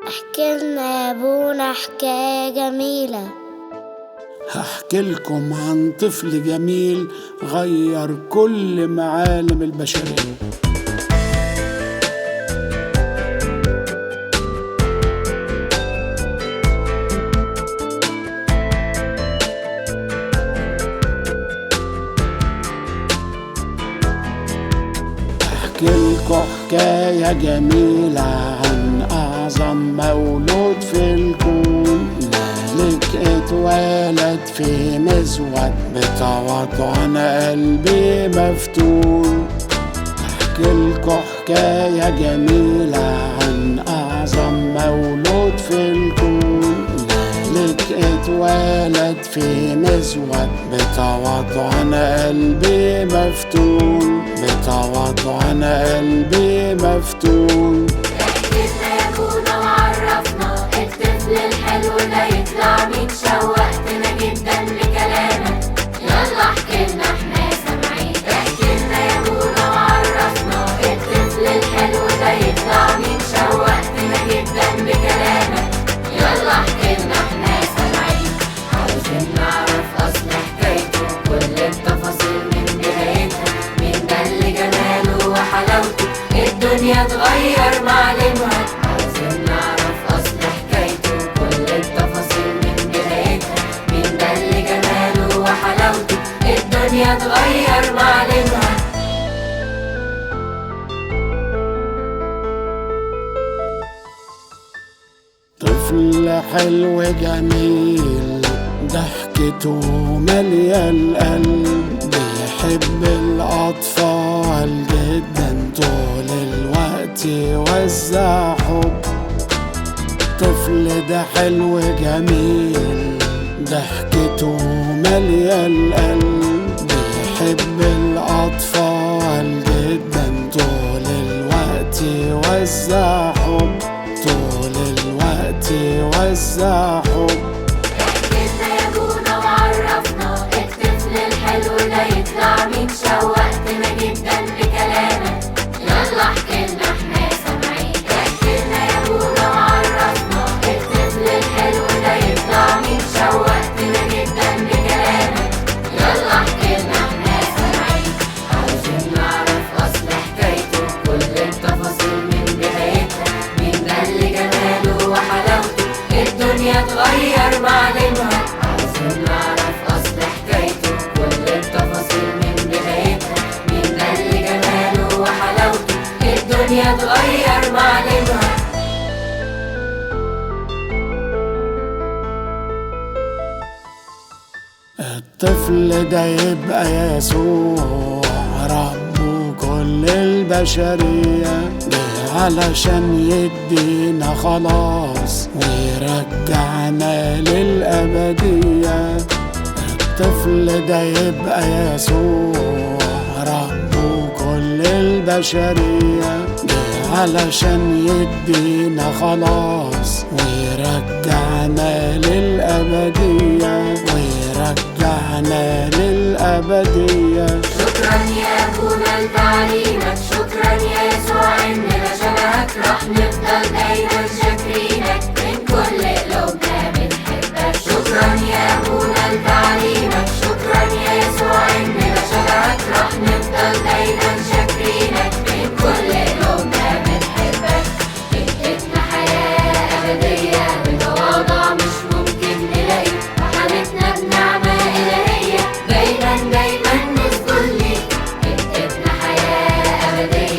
احكي لنا يا ابونا حكاية جميلة. هحكي لكم عن طفل جميل غير كل معالم البشرية. أحكي لكم حكاية جميلة عن أعظم مولود في الكون، ملك اتولد في مزود بتواضع أنا قلبي مفتون. أحكي لكم حكاية جميلة عن أعظم مولود في الكون، ملك اتولد في مزود بتواضع أنا قلبي مفتون، بتواضع أنا قلبي مفتون. احكي لنا يا ابونا وعرفنا الطفل الحلو ده يطلع مين، شوقتنا جدا لكلامك، يلا احكي لنا احنا سامعين. احكي لنا يا ابونا وعرفنا الطفل الحلو ده يطلع مين، شوقتنا جدا بكلامك، يلا احكي لنا احنا سامعين. عاوزين نعرف اصل حكايته، كل التفاصيل من بدايتها، مين ده اللي جماله وحلاوته الدنيا تغير معالمها. عاوزين نعرف اصل حكايته، كل التفاصيل من بدايتها، مين ده اللي جماله وحلاوته الدنيا تغير معالمها. طفل حلو جميل ضحكته مالية القلب، بيحب الأطفال جدا طول الوقت يوزع حب. الطفل ده حلو جميل ضحكته مالية القلب، بيحب الأطفال جدا طول الوقت يوزع حب، طول الوقت يوزع حب. احكي لنا يا ابونا وعرفنا الطفل الحلو ده يطلع مين، شوقتنا جدا بكلامك، يلا احكي لنا احنا سامعين. احكي لنا يا ابونا وعرفنا الطفل الحلو ده يطلع مين، شوقتنا جدا بكلامك، يلا احكي لنا احنا سامعين. عاوزين نعرف اصل حكايته، كل التفاصيل من بدايتها، مين ده اللي جماله وحلاوته الدنيا تغير معالمها. عاوزين نعرف اصل حكايته، كل التفاصيل من بدايتها، مين ده اللي جماله وحلاوته الدنيا تغير معالمها. الطفل ده يبقى يسوع رب كل البشرية، جه علشان يدينا خلاص ويرجعنا للأبدية. الطفل ده يبقى يسوع رب كل البشرية، جه علشان يدينا خلاص ويرجعنا للأبدية، ويرجعنا للأبدية. شكرا يا ابونا لتعليمك، شكرا يا يسوع اننا شبهك، رح نفضل دايما شاكرينك من كل قلوبنا بنحبك. شكرا يا ابونا لتعليمك، شكرا يا يسوع اننا شبهك، رح نفضل دايما شاكرينك من كل قلوبنا بنحبك. اديتنا حياة أبدية بتواضع مش ممكن نلاقي، وحالتنا بنعمة إلهية دايما دايما نسجد ليك. اديتنا حياة أبدية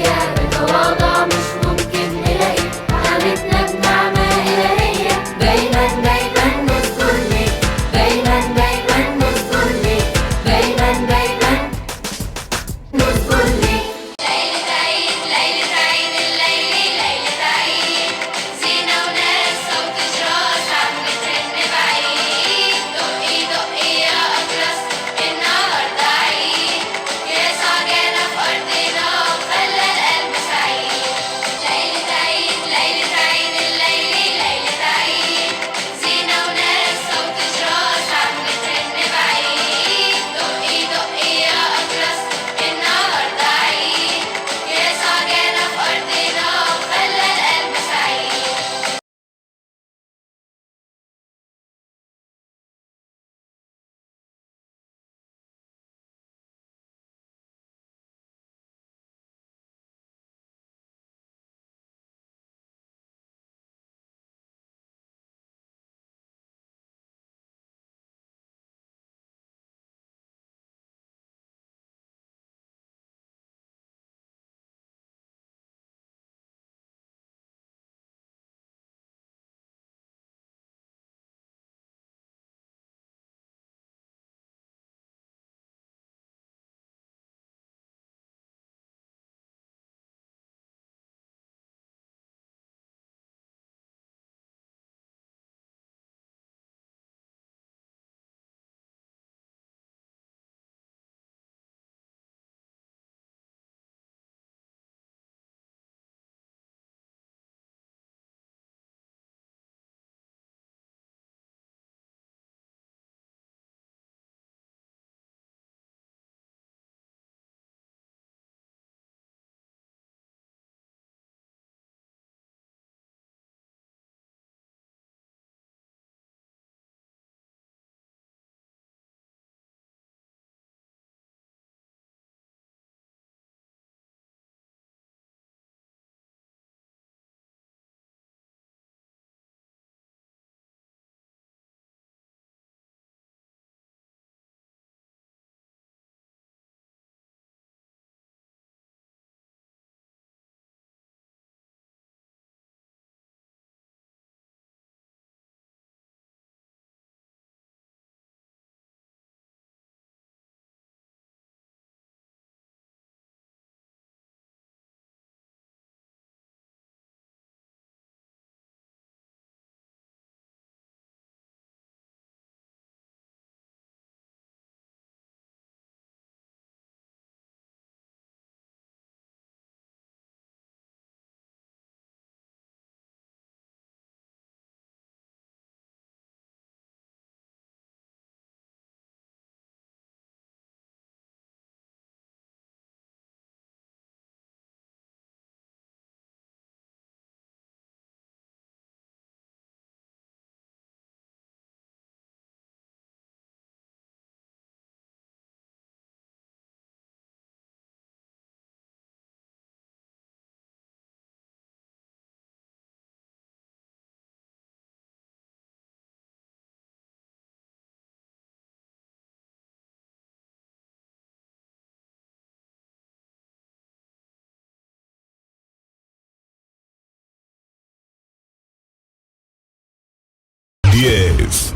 10,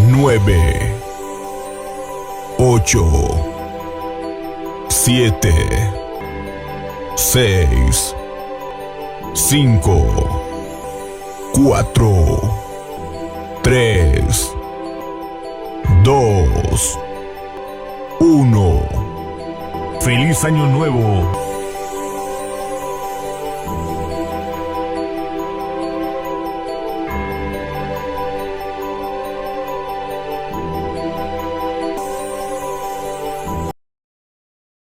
9, 8, 7, 6, 5, 4, 3, 2, 1. ¡Feliz Año Nuevo!